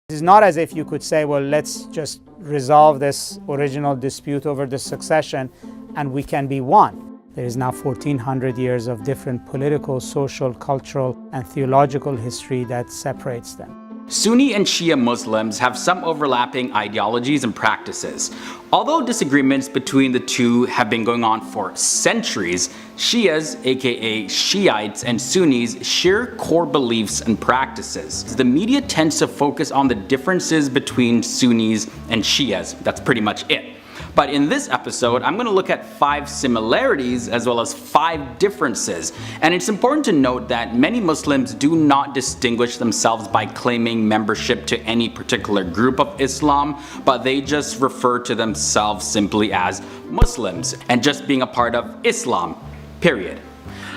It's not as if you could say, well, let's just resolve this original dispute over the succession and we can be one. There is now 1400 years of different political, social, cultural, and theological history that separates them. Sunni and Shia Muslims have some overlapping ideologies and practices. Although disagreements between the two have been going on for centuries, Shias, aka Shiites, and Sunnis share core beliefs and practices. The media tends to focus on the differences between Sunnis and Shias. That's pretty much it. But in this episode, I'm going to look at 5 similarities as well as 5 differences. And it's important to note that many Muslims do not distinguish themselves by claiming membership to any particular group of Islam, but they just refer to themselves simply as Muslims and just being a part of Islam, period.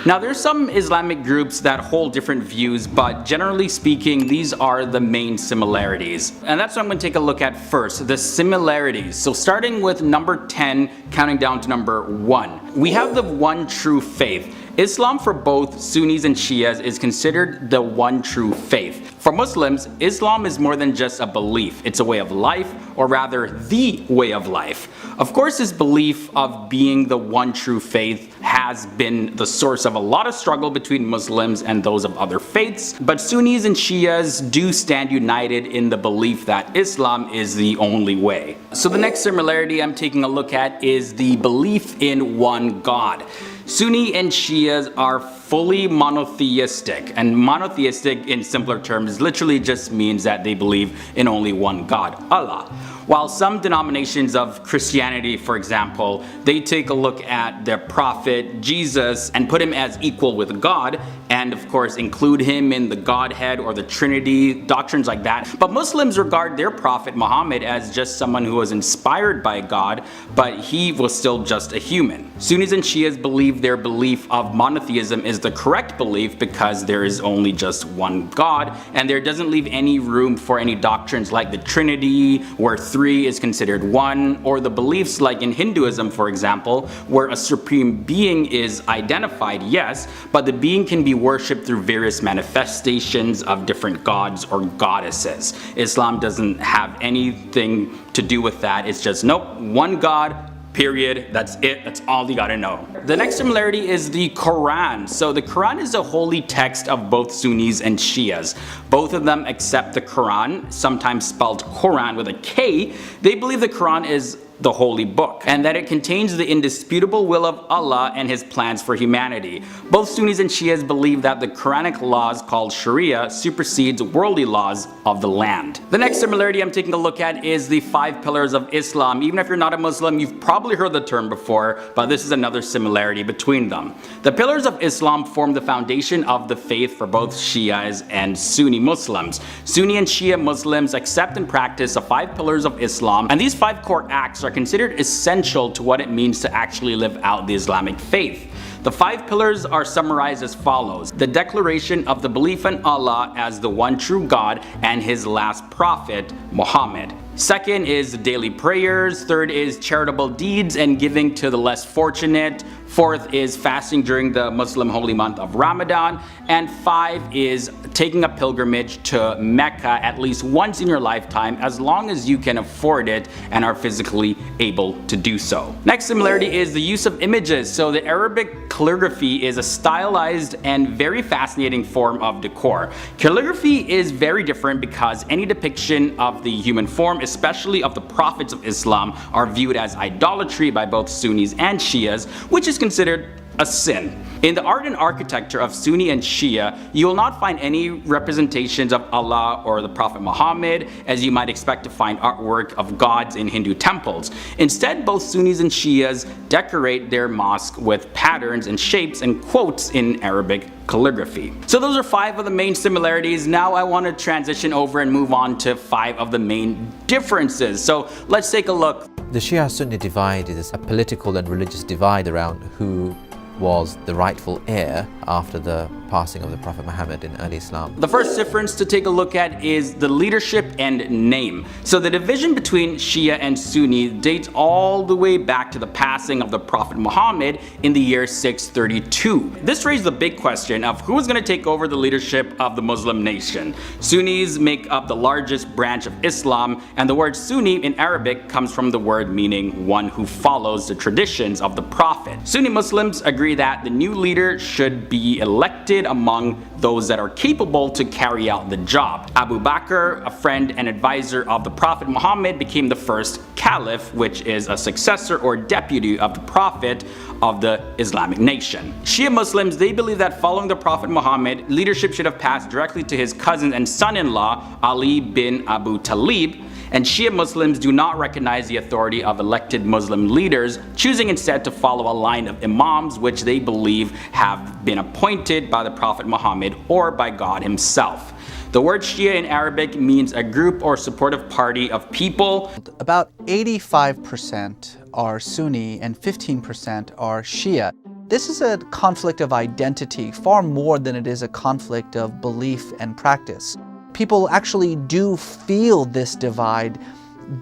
Now, there's some Islamic groups that hold different views, but generally speaking, these are the main similarities. And that's what I'm going to take a look at first, the similarities. So starting with number 10, counting down to number 1. We have the one true faith. Islam for both Sunnis and Shias is considered the one true faith. For Muslims, Islam is more than just a belief. It's a way of life, or rather the way of life. Of course, this belief of being the one true faith has been the source of a lot of struggle between Muslims and those of other faiths, but Sunnis and Shias do stand united in the belief that Islam is the only way. So the next similarity I'm taking a look at is the belief in one God. Sunni and Shias are fully monotheistic, and monotheistic in simpler terms literally just means that they believe in only one God, Allah. While some denominations of Christianity, for example, they take a look at their prophet Jesus and put him as equal with God, and of course include him in the Godhead or the Trinity, doctrines like that. But Muslims regard their prophet Muhammad as just someone who was inspired by God, but he was still just a human. Sunnis and Shias believe their belief of monotheism is the correct belief because there is only just one God, and there doesn't leave any room for any doctrines like the Trinity, where 3 is considered 1, or the beliefs like in Hinduism, for example, where a supreme being is identified, yes, but the being can be worshipped through various manifestations of different gods or goddesses. Islam doesn't have anything to do with that. It's just, nope, one God, period. That's it. That's all you gotta know. The next similarity is the Quran. So the Quran is a holy text of both Sunnis and Shias. Both of them accept the Quran, sometimes spelled Quran with a K. They believe the Quran is the holy book, and that it contains the indisputable will of Allah and his plans for humanity. Both Sunnis and Shias believe that the Quranic laws called Sharia supersedes worldly laws of the land. The next similarity I'm taking a look at is the 5 pillars of Islam. Even if you're not a Muslim, you've probably heard the term before, but this is another similarity between them. The pillars of Islam form the foundation of the faith for both Shias and Sunni Muslims. Sunni and Shia Muslims accept and practice the 5 pillars of Islam, and these 5 core acts are considered essential to what it means to actually live out the Islamic faith. The 5 pillars are summarized as follows: the declaration of the belief in Allah as the one true God and his last prophet, Muhammad. Second is daily prayers. Third is charitable deeds and giving to the less fortunate. Fourth is fasting during the Muslim holy month of Ramadan. And 5 is taking a pilgrimage to Mecca at least once in your lifetime, as long as you can afford it and are physically able to do so. Next similarity is the use of images. So the Arabic calligraphy is a stylized and very fascinating form of decor. Calligraphy is very different because any depiction of the human form, especially of the prophets of Islam, are viewed as idolatry by both Sunnis and Shias, which is considered a sin. In the art and architecture of Sunni and Shia, you will not find any representations of Allah or the Prophet Muhammad, as you might expect to find artwork of gods in Hindu temples. Instead, both Sunnis and Shias decorate their mosque with patterns and shapes and quotes in Arabic calligraphy. So those are 5 of the main similarities. Now I want to transition over and move on to 5 of the main differences. So let's take a look. The Shia-Sunni divide is a political and religious divide around who was the rightful heir after the passing of the Prophet Muhammad in early Islam. The first difference to take a look at is the leadership and name. So the division between Shia and Sunni dates all the way back to the passing of the Prophet Muhammad in the year 632. This raised the big question of who is going to take over the leadership of the Muslim nation. Sunnis make up the largest branch of Islam, and the word Sunni in Arabic comes from the word meaning one who follows the traditions of the Prophet. Sunni Muslims agree that the new leader should be elected among those that are capable to carry out the job. Abu Bakr, a friend and advisor of the Prophet Muhammad, became the first caliph, which is a successor or deputy of the Prophet of the Islamic nation. Shia Muslims, they believe that following the Prophet Muhammad, leadership should have passed directly to his cousin and son-in-law, Ali bin Abu Talib, and Shia Muslims do not recognize the authority of elected Muslim leaders, choosing instead to follow a line of imams which they believe have been appointed by the Prophet Muhammad or by God himself. The word Shia in Arabic means a group or supportive party of people. About 85% are Sunni and 15% are Shia. This is a conflict of identity far more than it is a conflict of belief and practice. People actually do feel this divide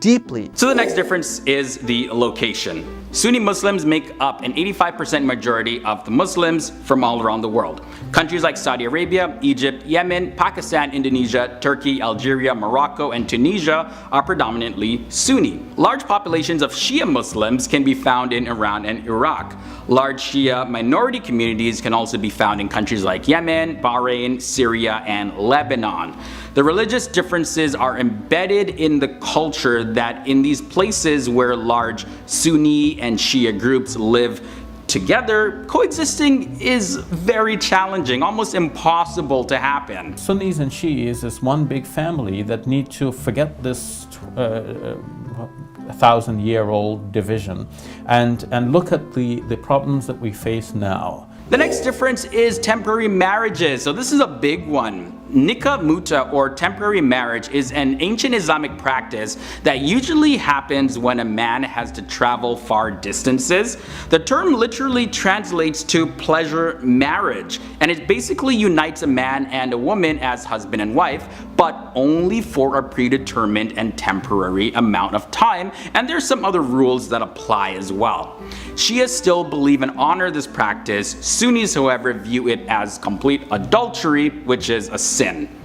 deeply. So the next difference is the location. Sunni Muslims make up an 85% majority of the Muslims from all around the world. Countries like Saudi Arabia, Egypt, Yemen, Pakistan, Indonesia, Turkey, Algeria, Morocco, and Tunisia are predominantly Sunni. Large populations of Shia Muslims can be found in Iran and Iraq. Large Shia minority communities can also be found in countries like Yemen, Bahrain, Syria, and Lebanon. The religious differences are embedded in the culture that in these places where large Sunni and Shia groups live together, coexisting is very challenging, almost impossible to happen. Sunnis and Shias is one big family that need to forget this 1,000-year-old division and look at the problems that we face now. The next difference is temporary marriages. So this is a big one. Nikah muta, or temporary marriage, is an ancient Islamic practice that usually happens when a man has to travel far distances. The term literally translates to pleasure marriage, and it basically unites a man and a woman as husband and wife, but only for a predetermined and temporary amount of time, and there's some other rules that apply as well. Shias still believe and honor this practice. Sunnis, however, view it as complete adultery, which is a sin.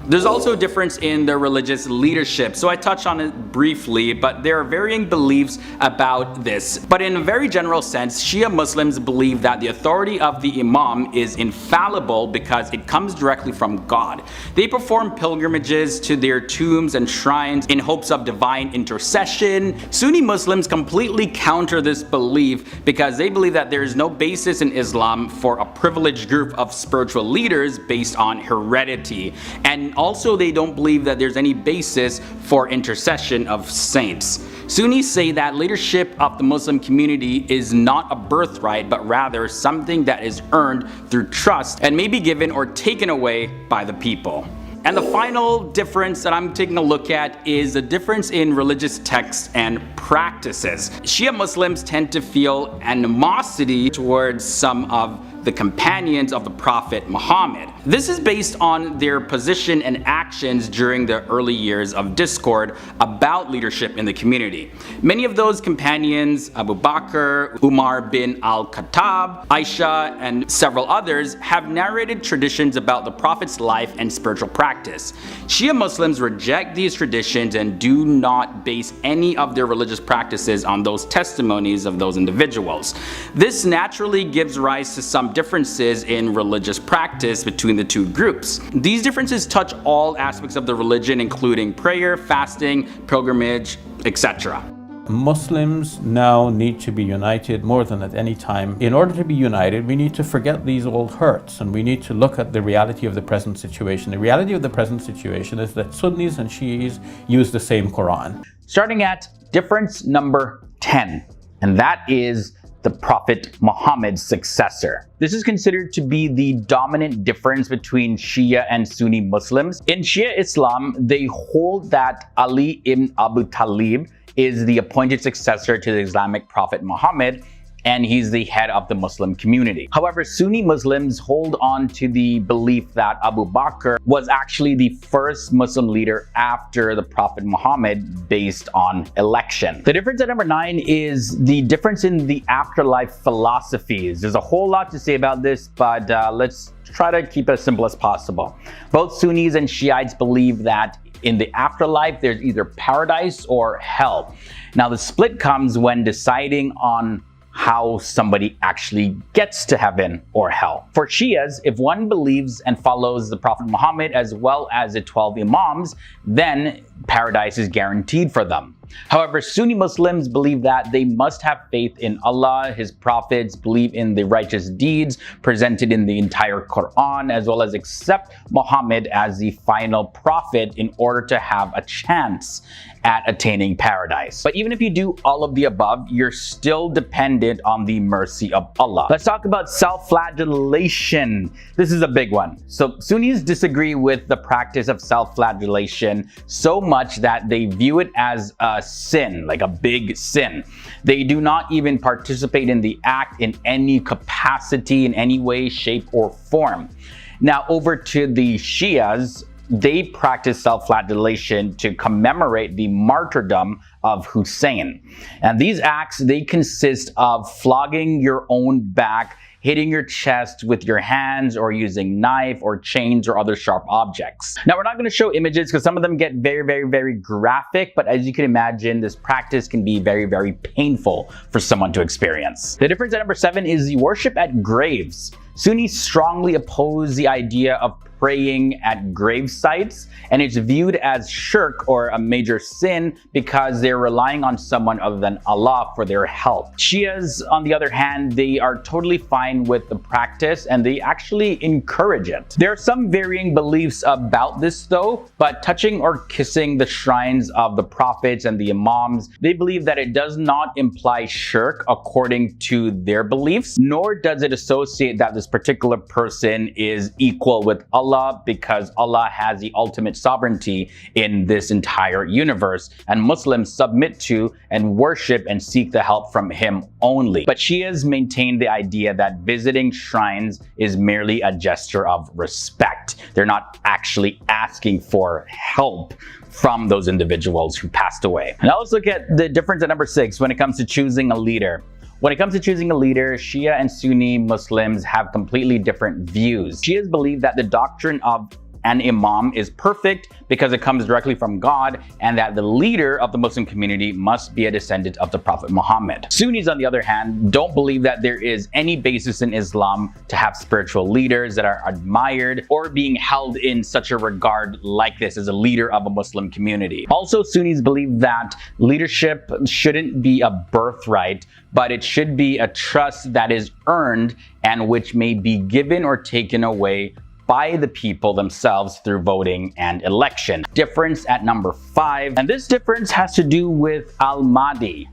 There's also a difference in their religious leadership, so I touched on it briefly, but there are varying beliefs about this. But in a very general sense, Shia Muslims believe that the authority of the Imam is infallible because it comes directly from God. They perform pilgrimages to their tombs and shrines in hopes of divine intercession. Sunni Muslims completely counter this belief because they believe that there is no basis in Islam for a privileged group of spiritual leaders based on heredity. And also they don't believe that there's any basis for intercession of saints. Sunnis say that leadership of the Muslim community is not a birthright, but rather something that is earned through trust and may be given or taken away by the people. And the final difference that I'm taking a look at is the difference in religious texts and practices. Shia Muslims tend to feel animosity towards some of the companions of the Prophet Muhammad. This is based on their position and actions during the early years of discord about leadership in the community. Many of those companions, Abu Bakr, Umar bin al-Khattab, Aisha, and several others, have narrated traditions about the Prophet's life and spiritual practice. Shia Muslims reject these traditions and do not base any of their religious practices on those testimonies of those individuals. This naturally gives rise to some differences in religious practice between the two groups. These differences touch all aspects of the religion, including prayer, fasting, pilgrimage, etc. Muslims now need to be united more than at any time. In order to be united, we need to forget these old hurts and we need to look at the reality of the present situation. The reality of the present situation is that Sunnis and Shias use the same Quran. Starting at difference number 10, and that is the Prophet Muhammad's successor. This is considered to be the dominant difference between Shia and Sunni Muslims. In Shia Islam, they hold that Ali ibn Abu Talib is the appointed successor to the Islamic Prophet Muhammad, and he's the head of the Muslim community. However, Sunni Muslims hold on to the belief that Abu Bakr was actually the first Muslim leader after the Prophet Muhammad based on election. The difference at number 9 is the difference in the afterlife philosophies. There's a whole lot to say about this, but let's try to keep it as simple as possible. Both Sunnis and Shiites believe that in the afterlife, there's either paradise or hell. Now, the split comes when deciding on how somebody actually gets to heaven or hell. For Shias, if one believes and follows the Prophet Muhammad as well as the 12 Imams, then paradise is guaranteed for them. However, Sunni Muslims believe that they must have faith in Allah, His prophets, believe in the righteous deeds presented in the entire Quran, as well as accept Muhammad as the final prophet in order to have a chance at attaining paradise. But even if you do all of the above, you're still dependent on the mercy of Allah. Let's talk about self-flagellation. This is a big one. So Sunnis disagree with the practice of self-flagellation so much that they view it as a sin, like a big sin. They do not even participate in the act in any capacity, in any way, shape, or form. Now, over to the Shias, they practice self-flagellation to commemorate the martyrdom of Hussein. And these acts, they consist of flogging your own back, hitting your chest with your hands, or using knife or chains or other sharp objects. Now, we're not going to show images because some of them get very graphic, but as you can imagine, this practice can be very painful for someone to experience. The difference at number 7 is the worship at graves. Sunnis strongly oppose the idea of praying at grave sites, and it's viewed as shirk or a major sin because they're relying on someone other than Allah for their help. Shias, on the other hand, they are totally fine with the practice and they actually encourage it. There are some varying beliefs about this though, but touching or kissing the shrines of the prophets and the imams, they believe that it does not imply shirk according to their beliefs, nor does it associate that this particular person is equal with Allah, because Allah has the ultimate sovereignty in this entire universe, and Muslims submit to and worship and seek the help from Him only. But Shias maintain the idea that visiting shrines is merely a gesture of respect. They're not actually asking for help from those individuals who passed away. Now let's look at the difference at number 6 when it comes to choosing a leader. When it comes to choosing a leader, Shia and Sunni Muslims have completely different views. Shias believe that the doctrine of an imam is perfect because it comes directly from God, and that the leader of the Muslim community must be a descendant of the Prophet Muhammad. Sunnis, on the other hand, don't believe that there is any basis in Islam to have spiritual leaders that are admired or being held in such a regard like this as a leader of a Muslim community. Also, Sunnis believe that leadership shouldn't be a birthright, but it should be a trust that is earned and which may be given or taken away by the people themselves through voting and election. Difference at number 5, and this difference has to do with Al-Mahdi.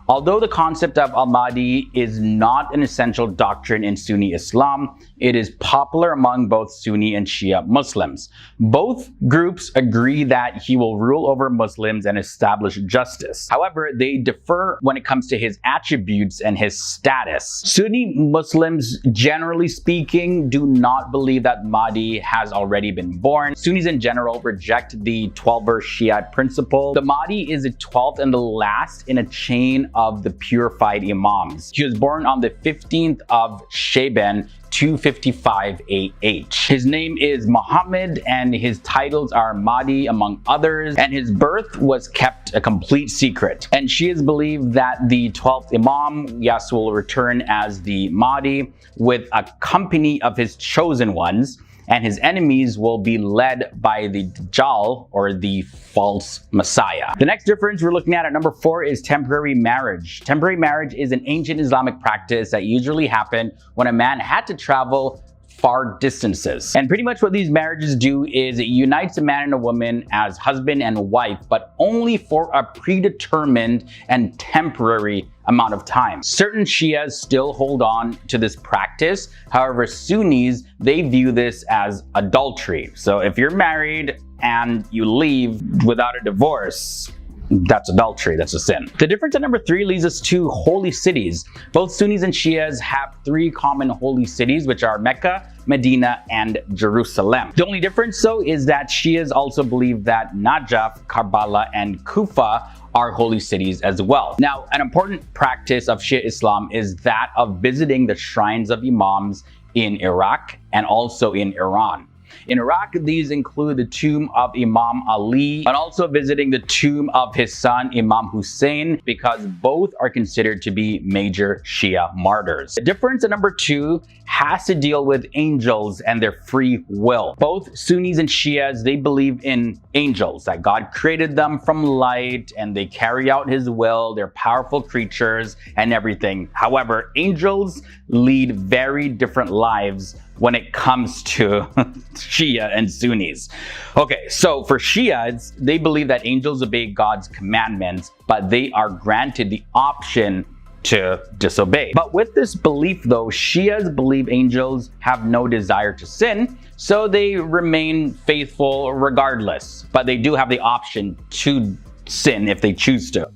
Although the concept of Al-Mahdi is not an essential doctrine in Sunni Islam, it is popular among both Sunni and Shia Muslims. Both groups agree that he will rule over Muslims and establish justice. However, they differ when it comes to his attributes and his status. Sunni Muslims, generally speaking, do not believe that Mahdi has already been born. Sunnis in general reject the 12-verse Shiite principle. The Mahdi is the 12th and the last in a chain of the purified Imams. He was born on the 15th of Shaban, 255 AH. His name is Muhammad and his titles are Mahdi among others, and his birth was kept a complete secret. And Shias believe that the 12th Imam, yes, will return as the Mahdi with a company of his chosen ones, and his enemies will be led by the Dajjal, or the false Messiah. The next difference we're looking at number 4 is temporary marriage. Temporary marriage is an ancient Islamic practice that usually happened when a man had to travel far distances. And pretty much what these marriages do is it unites a man and a woman as husband and wife, but only for a predetermined and temporary amount of time. Certain Shias still hold on to this practice. However, Sunnis, they view this as adultery. So if you're married and you leave without a divorce, That's adultery, that's a sin. The difference at number 3 leads us to holy cities. Both Sunnis and Shias have 3 common holy cities, which are Mecca, Medina, and Jerusalem. The only difference though is that Shias also believe that Najaf, Karbala, and Kufa are holy cities as well. Now, an important practice of Shia Islam is that of visiting the shrines of imams in Iraq and also in Iran. In Iraq, these include the tomb of Imam Ali and also visiting the tomb of his son Imam Hussein, because both are considered to be major Shia martyrs. The difference at number 2 has to deal with angels and their free will. Both Sunnis and Shias, they believe in angels, that God created them from light and they carry out his will. They're powerful creatures and everything. However, angels lead very different lives when it comes to Shia and Sunnis. Okay, so for Shias, they believe that angels obey God's commandments, but they are granted the option to disobey. But with this belief though, Shias believe angels have no desire to sin, so they remain faithful regardless, but they do have the option to sin if they choose to.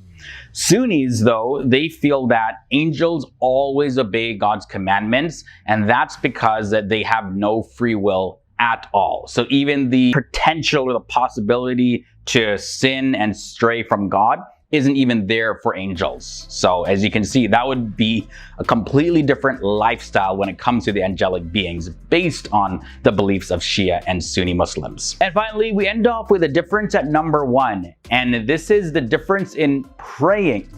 Sunnis, though, they feel that angels always obey God's commandments, and that's because that they have no free will at all. So even the potential or the possibility to sin and stray from God isn't even there for angels. So as you can see, that would be a completely different lifestyle when it comes to the angelic beings based on the beliefs of Shia and Sunni Muslims. And finally, we end off with a difference at number 1, and this is the difference in praying.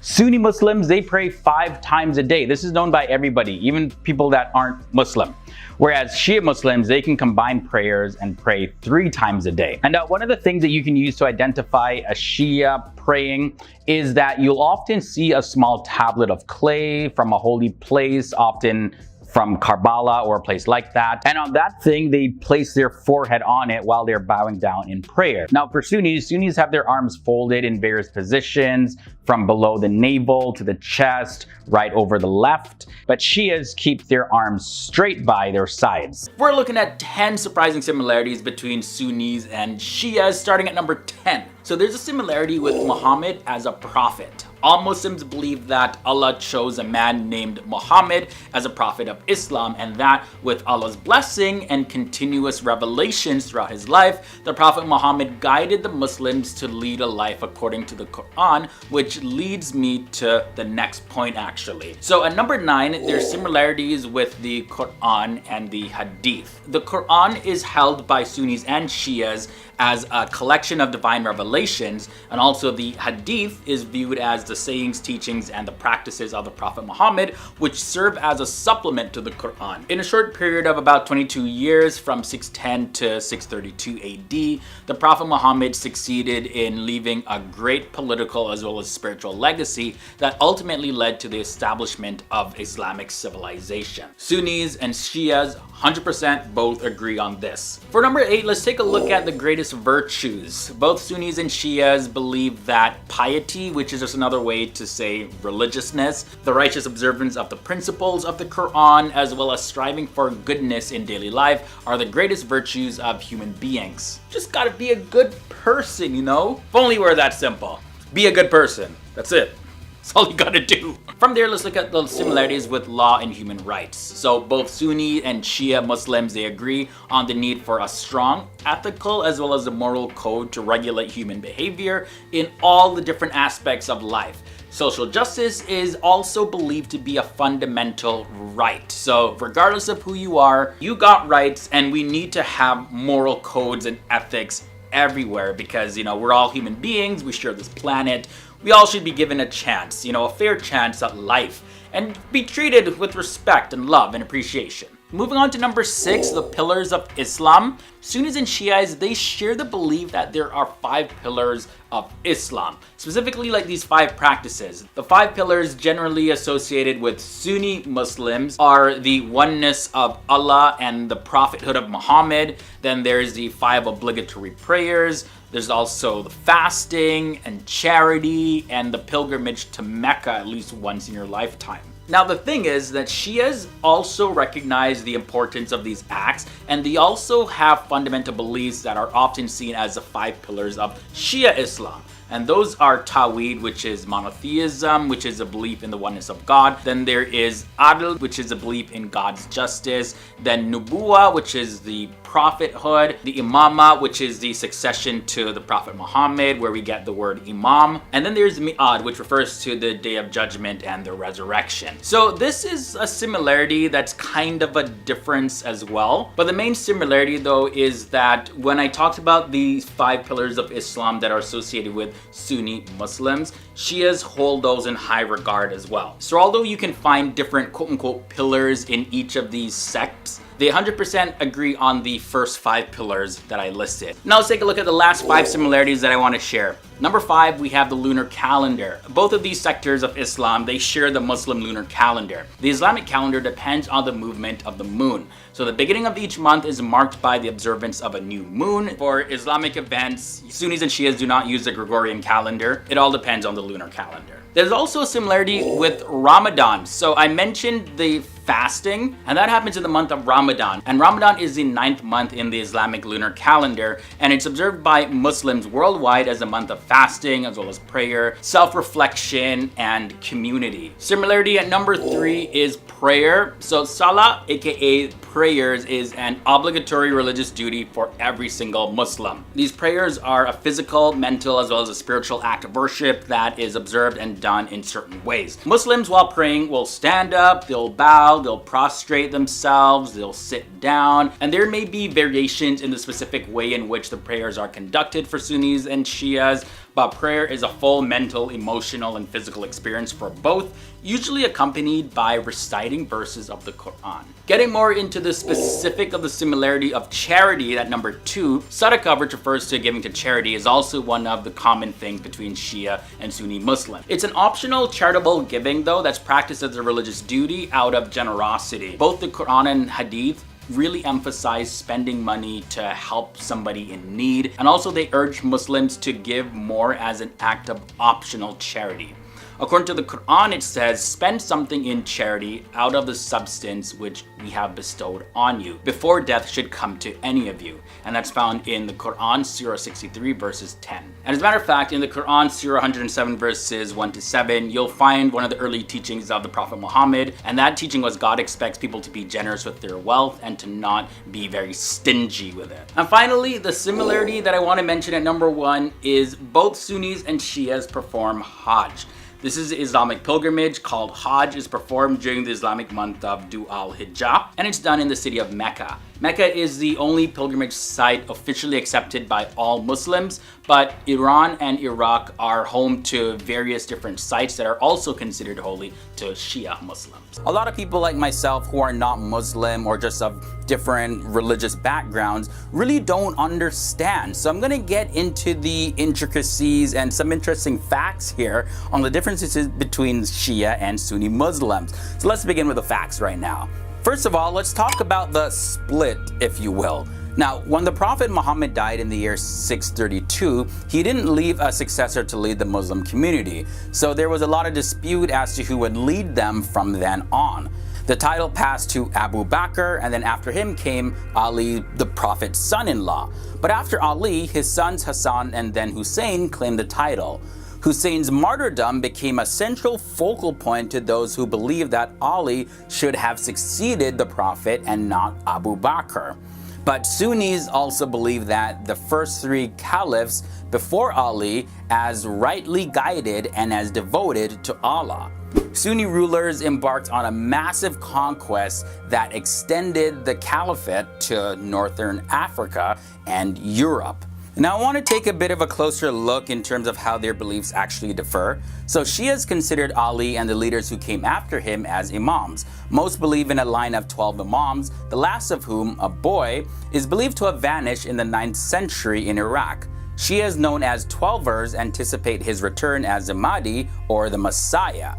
Sunni Muslims, they pray 5 times a day. This is known by everybody, even people that aren't Muslim. Whereas Shia Muslims, they can combine prayers and pray 3 times a day. And one of the things that you can use to identify a Shia praying is that you'll often see a small tablet of clay from a holy place, often from Karbala or a place like that. And on that thing, they place their forehead on it while they're bowing down in prayer. Now for Sunnis have their arms folded in various positions, from below the navel to the chest, right over the left. But Shias keep their arms straight by their sides. We're looking at 10 surprising similarities between Sunnis and Shias, starting at number 10. So there's a similarity with Muhammad as a prophet. All Muslims believe that Allah chose a man named Muhammad as a prophet of Islam, and that with Allah's blessing and continuous revelations throughout his life, the Prophet Muhammad guided the Muslims to lead a life according to the Quran, which leads me to the next point actually. So at number 9, there's similarities with the Quran and the Hadith. The Quran is held by Sunnis and Shias as a collection of divine revelations, and also the Hadith is viewed as the sayings, teachings, and the practices of the Prophet Muhammad, which serve as a supplement to the Quran. In a short period of about 22 years, from 610 to 632 AD, the Prophet Muhammad succeeded in leaving a great political as well as spiritual legacy that ultimately led to the establishment of Islamic civilization. Sunnis and Shias 100% both agree on this. For number 8, let's take a look at the greatest virtues. Both Sunnis and Shias believe that piety, which is just another way to say religiousness, the righteous observance of the principles of the Quran, as well as striving for goodness in daily life, are the greatest virtues of human beings. Just gotta be a good person, you know? If only we're that simple. Be a good person. That's it. That's all you gotta do. From there, let's look at the similarities with law and human rights. So both Sunni and Shia Muslims, they agree on the need for a strong ethical as well as a moral code to regulate human behavior in all the different aspects of life. Social justice is also believed to be a fundamental right. So regardless of who you are, you got rights, and we need to have moral codes and ethics everywhere because, you know, we're all human beings, we share this planet. We all should be given a chance, you know, a fair chance at life, and be treated with respect and love and appreciation. Moving on to number 6, the pillars of Islam. Sunnis and Shias, they share the belief that there are 5 pillars of Islam, specifically like these 5 practices. The 5 pillars generally associated with Sunni Muslims are the oneness of Allah and the prophethood of Muhammad. Then there's the 5 obligatory prayers. There's also the fasting and charity and the pilgrimage to Mecca at least once in your lifetime. Now the thing is that Shias also recognize the importance of these acts, and they also have fundamental beliefs that are often seen as the 5 pillars of Shia Islam. And those are Tawhid, which is monotheism, which is a belief in the oneness of God. Then there is Adl, which is a belief in God's justice. Then Nubuwa, which is the prophethood. The Imama, which is the succession to the Prophet Muhammad, where we get the word Imam. And then there's Mi'ad, which refers to the Day of Judgment and the resurrection. So this is a similarity that's kind of a difference as well. But the main similarity though is that when I talked about the 5 pillars of Islam that are associated with Sunni Muslims, Shias hold those in high regard as well. So although you can find different quote-unquote pillars in each of these sects, they 100% agree on the first 5 pillars that I listed. Now let's take a look at the last 5 similarities that I want to share. Number 5, we have the lunar calendar. Both of these sectors of Islam, they share the Muslim lunar calendar. The Islamic calendar depends on the movement of the moon. So the beginning of each month is marked by the observance of a new moon. For Islamic events, Sunnis and Shias do not use the Gregorian calendar. It all depends on the lunar calendar. There's also a similarity with Ramadan. So I mentioned the fasting, and that happens in the month of Ramadan. And Ramadan is the 9th month in the Islamic lunar calendar, and it's observed by Muslims worldwide as a month of fasting, as well as prayer, self-reflection, and community. Similarity at number 3 is prayer. So Salah, aka prayers, is an obligatory religious duty for every single Muslim. These prayers are a physical, mental, as well as a spiritual act of worship that is observed and done in certain ways. Muslims, while praying, will stand up, they'll bow, they'll prostrate themselves, they'll sit down, and there may be variations in the specific way in which the prayers are conducted for Sunnis and Shias, but prayer is a full mental, emotional, and physical experience for both, usually accompanied by reciting verses of the Quran. Getting more into the specific of the similarity of charity at number 2, sadaqah, which refers to giving to charity, is also one of the common things between Shia and Sunni Muslim. It's an optional charitable giving though that's practiced as a religious duty out of generosity. Both the Quran and Hadith really emphasize spending money to help somebody in need, and also they urge Muslims to give more as an act of optional charity. According to the Quran, it says, spend something in charity out of the substance which we have bestowed on you, before death should come to any of you. And that's found in the Quran, Surah 63, verses 10. And as a matter of fact, in the Quran, Surah 107, verses 1 to 7, you'll find one of the early teachings of the Prophet Muhammad. And that teaching was God expects people to be generous with their wealth and to not be very stingy with it. And finally, the similarity that I want to mention at number 1 is both Sunnis and Shias perform Hajj. This is an Islamic pilgrimage called Hajj. Is performed during the Islamic month of Dhu al-Hijjah, and it's done in the city of Mecca. Mecca is the only pilgrimage site officially accepted by all Muslims, but Iran and Iraq are home to various different sites that are also considered holy to Shia Muslims. A lot of people like myself who are not Muslim or just of different religious backgrounds really don't understand. So I'm going to get into the intricacies and some interesting facts here on the differences between Shia and Sunni Muslims. So let's begin with the facts right now. First of all, let's talk about the split, if you will. Now, when the Prophet Muhammad died in the year 632, he didn't leave a successor to lead the Muslim community. So there was a lot of dispute as to who would lead them from then on. The title passed to Abu Bakr, and then after him came Ali, the Prophet's son-in-law. But after Ali, his sons Hassan and then Hussein claimed the title. Hussein's martyrdom became a central focal point to those who believed that Ali should have succeeded the Prophet and not Abu Bakr. But Sunnis also believe that the first 3 caliphs before Ali as rightly guided and as devoted to Allah. Sunni rulers embarked on a massive conquest that extended the caliphate to northern Africa and Europe. Now I want to take a bit of a closer look in terms of how their beliefs actually differ. So Shias considered Ali and the leaders who came after him as imams. Most believe in a line of 12 imams, the last of whom, a boy, is believed to have vanished in the 9th century in Iraq. Shias known as Twelvers anticipate his return as the Mahdi or the Messiah.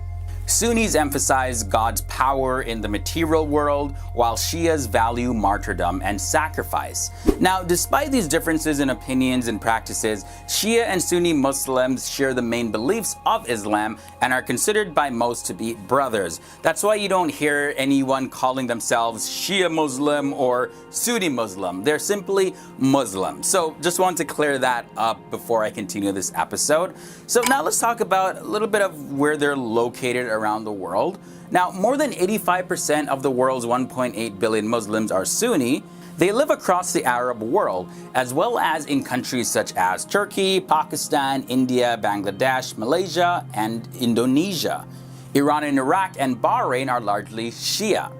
Sunnis emphasize God's power in the material world, while Shias value martyrdom and sacrifice. Now, despite these differences in opinions and practices, Shia and Sunni Muslims share the main beliefs of Islam and are considered by most to be brothers. That's why you don't hear anyone calling themselves Shia Muslim or Sunni Muslim. They're simply Muslim. So just want to clear that up before I continue this episode. So now let's talk about a little bit of where they're located around the world. Now, more than 85% of the world's 1.8 billion Muslims are Sunni. They live across the Arab world, as well as in countries such as Turkey, Pakistan, India, Bangladesh, Malaysia, and Indonesia. Iran and Iraq and Bahrain are largely Shia.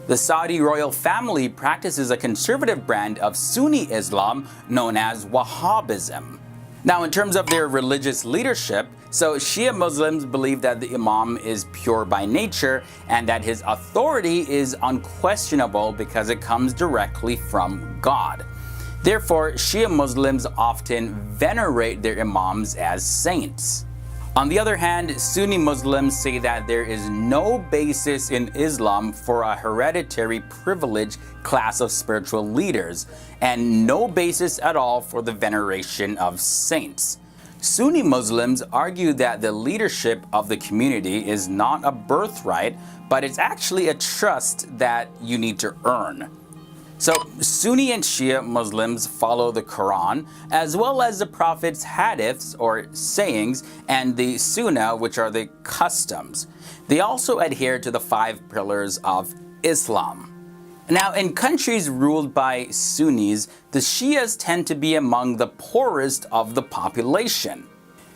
The Saudi royal family practices a conservative brand of Sunni Islam known as Wahhabism. Now, in terms of their religious leadership, so Shia Muslims believe that the Imam is pure by nature and that his authority is unquestionable because it comes directly from God. Therefore, Shia Muslims often venerate their Imams as saints. On the other hand, Sunni Muslims say that there is no basis in Islam for a hereditary privileged class of spiritual leaders, and no basis at all for the veneration of saints. Sunni Muslims argue that the leadership of the community is not a birthright, but it's actually a trust that you need to earn. So, Sunni and Shia Muslims follow the Quran, as well as the Prophet's hadiths, or sayings, and the Sunnah, which are the customs. They also adhere to the 5 pillars of Islam. Now, in countries ruled by Sunnis, the Shias tend to be among the poorest of the population.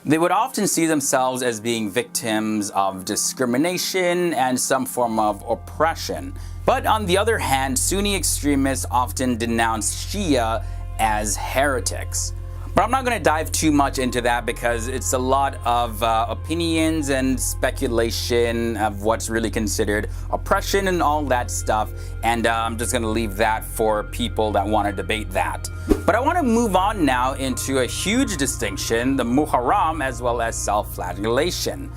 They would often see themselves as being victims of discrimination and some form of oppression. But on the other hand, Sunni extremists often denounce Shia as heretics. But I'm not going to dive too much into that because it's a lot of opinions and speculation of what's really considered oppression and all that stuff. And I'm just going to leave that for people that want to debate that. But I want to move on now into a huge distinction, the Muharram as well as self-flagellation.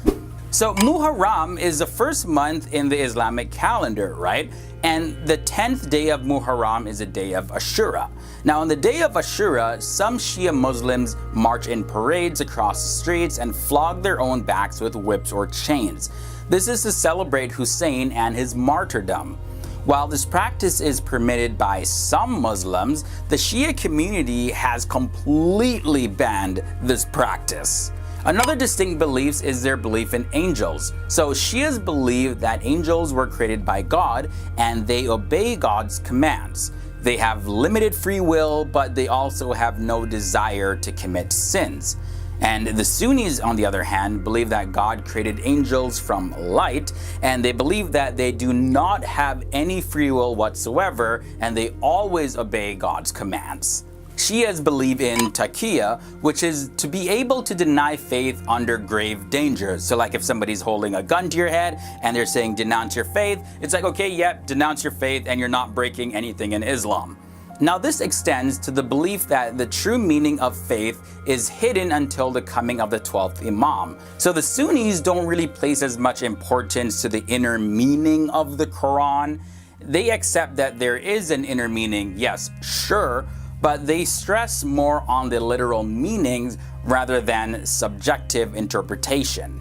So Muharram is the first month in the Islamic calendar, right? And the 10th day of Muharram is a day of Ashura. Now, on the day of Ashura, some Shia Muslims march in parades across the streets and flog their own backs with whips or chains. This is to celebrate Hussein and his martyrdom. While this practice is permitted by some Muslims, the Shia community has completely banned this practice. Another distinct belief is their belief in angels. So Shias believe that angels were created by God and they obey God's commands. They have limited free will, but they also have no desire to commit sins. And the Sunnis, on the other hand, believe that God created angels from light, and they believe that they do not have any free will whatsoever, and they always obey God's commands. Shias believe in taqiyya, which is to be able to deny faith under grave danger. So like if somebody's holding a gun to your head and they're saying denounce your faith, it's like, okay, yep, denounce your faith and you're not breaking anything in Islam. Now this extends to the belief that the true meaning of faith is hidden until the coming of the 12th Imam. So the Sunnis don't really place as much importance to the inner meaning of the Quran. They accept that there is an inner meaning, yes, sure, but they stress more on the literal meanings rather than subjective interpretation.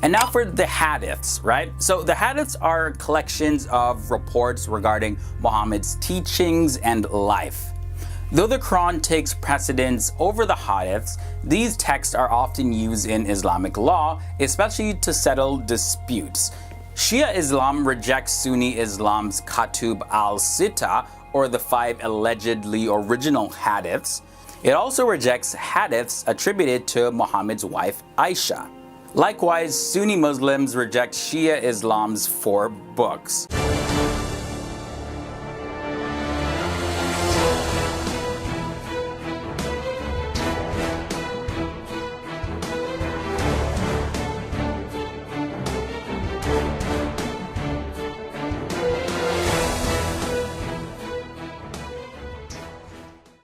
And now for the hadiths, right? So the hadiths are collections of reports regarding Muhammad's teachings and life. Though the Quran takes precedence over the hadiths, these texts are often used in Islamic law, especially to settle disputes. Shia Islam rejects Sunni Islam's Katub al-Sitta, or the 5 allegedly original hadiths. It also rejects hadiths attributed to Muhammad's wife Aisha. Likewise, Sunni Muslims reject Shia Islam's 4 books.